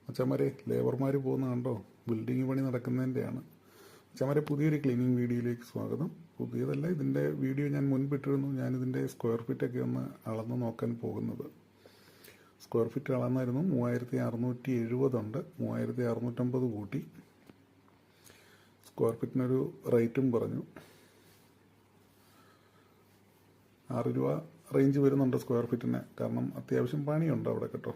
അച്ഛന്മാരെ ലേബർമാർ പോകുന്ന കണ്ടോ? ബിൽഡിംഗ് പണി നടക്കുന്നതിൻ്റെയാണ്. അച്ഛന്മാരെ പുതിയൊരു ക്ലീനിങ് വീഡിയോയിലേക്ക് സ്വാഗതം. പുതിയതല്ല, ഇതിൻ്റെ വീഡിയോ ഞാൻ മുൻപിട്ടിരുന്നു. ഞാനിതിൻ്റെ സ്ക്വയർ ഫീറ്റൊക്കെ ഒന്ന് അളന്ന് നോക്കാൻ പോകുന്നത്. Square feet അളന്നായിരുന്നു. 3670 ഉണ്ട്. 3650 കൂട്ടി. സ്ക്വയർ ഫീറ്റിനൊരു റേറ്റും പറഞ്ഞു. 6 രൂപ റേഞ്ച് വരുന്നുണ്ട് സ്ക്വയർ ഫീറ്റിന്. കാരണം അത്യാവശ്യം പണിയുണ്ട് അവിടെ കേട്ടോ.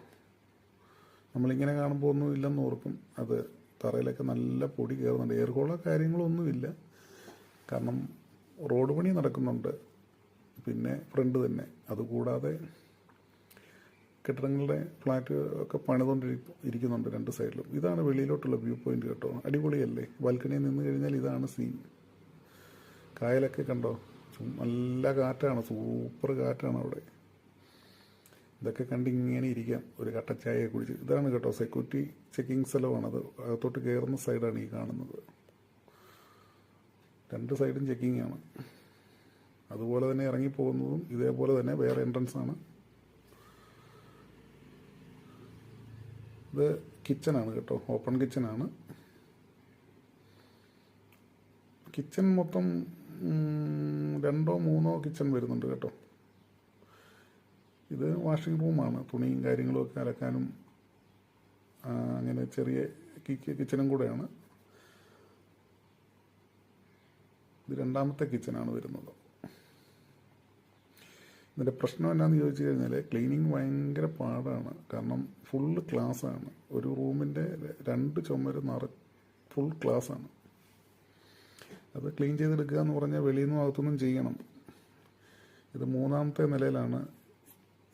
നമ്മളിങ്ങനെ കാണുമ്പോൾ ഒന്നും ഇല്ലെന്ന് ഓർക്കും. അത് തറയിലൊക്കെ നല്ല പൊടി കയറുന്നുണ്ട്. എയർ ഹോളോ കാര്യങ്ങളൊന്നുമില്ല. കാരണം റോഡ് പണി നടക്കുന്നുണ്ട്. പിന്നെ ഫ്രണ്ട് തന്നെ. അതുകൂടാതെ കെട്ടിടങ്ങളുടെ ഫ്ലാറ്റ് ഒക്കെ പണിതുകൊണ്ടിരിക്കുന്നുണ്ട് രണ്ട് സൈഡിലും. ഇതാണ് വെളിയിലോട്ടുള്ള വ്യൂ പോയിന്റ് കേട്ടോ. അടിപൊളിയല്ലേ? ബാൽക്കണിയിൽ നിന്ന് കഴിഞ്ഞാൽ ഇതാണ് സീൻ. കായലൊക്കെ കണ്ടോ? നല്ല കാറ്റാണ്, സൂപ്പർ കാറ്റാണ് അവിടെ. ഇതൊക്കെ കണ്ട് ഇങ്ങനെ ഇരിക്കാം ഒരു കട്ടച്ചായ കുടിച്ച്. ഇതാണ് കേട്ടോ സെക്യൂരിറ്റി ചെക്കിങ് സ്ഥലമാണത്. അകത്തോട്ട് കയറുന്ന സൈഡാണ് ഈ കാണുന്നത്. രണ്ട് സൈഡും ചെക്കിങ് ആണ്. അതുപോലെ തന്നെ ഇറങ്ങിപ്പോകുന്നതും ഇതേപോലെ തന്നെ വേറെ എൻട്രൻസ് ആണ്. ഇത് കിച്ചണാണ് കേട്ടോ, ഓപ്പൺ കിച്ചണാണ്. കിച്ചൺ മൊത്തം 2 or 3 കിച്ചൺ വരുന്നുണ്ട് കേട്ടോ. ഇത് വാഷിംഗ് റൂമാണ്. തുണിയും കാര്യങ്ങളുമൊക്കെ അലക്കാനും അങ്ങനെ ചെറിയ കിച്ചണും കൂടെയാണ്. ഇത് 2ാമത്തെ കിച്ചണാണ് വരുന്നത്. ഇതിൻ്റെ പ്രശ്നം എന്നാന്ന് ചോദിച്ചു കഴിഞ്ഞാൽ ക്ലീനിങ് ഭയങ്കര പാടാണ്. കാരണം ഫുള്ള് ഗ്ലാസ്സാണ്. ഒരു റൂമിൻ്റെ 2 ചുമര് ഫുൾ ഗ്ലാസ്സാണ്. അത് ക്ലീൻ ചെയ്തെടുക്കുക എന്ന് പറഞ്ഞാൽ വെളിയിൽ നിന്നും അകത്തുനിന്നും ചെയ്യണം. ഇത് 3ാമത്തെ നിലയിലാണ്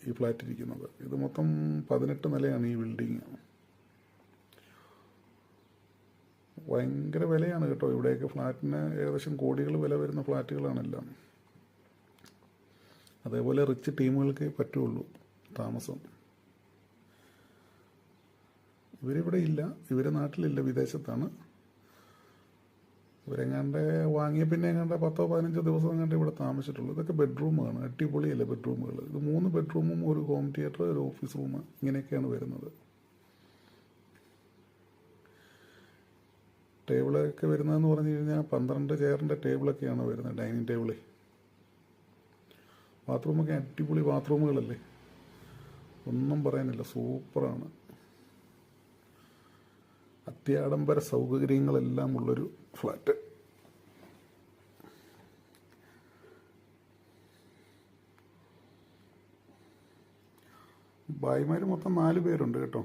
ഈ ഫ്ലാറ്റ് ഇരിക്കുന്നത്. ഇത് മൊത്തം 18 നിലയാണ് ഈ ബിൽഡിങ്. ഭയങ്കര വിലയാണ് കേട്ടോ. ഇവിടെയൊക്കെ ഫ്ലാറ്റിന് ഏകദേശം കോടികൾ വില വരുന്ന ഫ്ലാറ്റുകളാണെല്ലാം. അതേപോലെ റിച്ച് ടീമുകൾക്ക് പറ്റുള്ളൂ താമസം. ഇവരിവിടെ ഇല്ല, ഇവർ നാട്ടിലില്ല, വിദേശത്താണ്. ഇവരെങ്ങാണ്ട് വാങ്ങിയ പിന്നെ എങ്ങാണ്ട് 10-15 ദിവസം എങ്ങാണ്ട് ഇവിടെ താമസിച്ചിട്ടുള്ളൂ. ഇതൊക്കെ ബെഡ്റൂമാണ്. അടിപൊളിയല്ലേ ബെഡ്റൂമുകൾ? ഇത് 3 ബെഡ്റൂമും ഒരു ഹോം തിയേറ്റർ, ഒരു ഓഫീസ് റൂം, ഇങ്ങനെയൊക്കെയാണ് വരുന്നത്. ടേബിളൊക്കെ വരുന്നതെന്ന് പറഞ്ഞു കഴിഞ്ഞാൽ 12 ചെയറിൻ്റെ ടേബിളൊക്കെയാണ് വരുന്നത്, ഡൈനിങ് ടേബിള്. ബാത്റൂമൊക്കെ അടിപൊളി ബാത്റൂമുകളല്ലേ, ഒന്നും പറയാനില്ല, സൂപ്പറാണ്. അത്യാഡംബര സൗകര്യങ്ങളെല്ലാം ഉള്ളൊരു ഫ്ലാറ്റ്. ഭായിമാർ മൊത്തം 4 പേരുണ്ട് കേട്ടോ.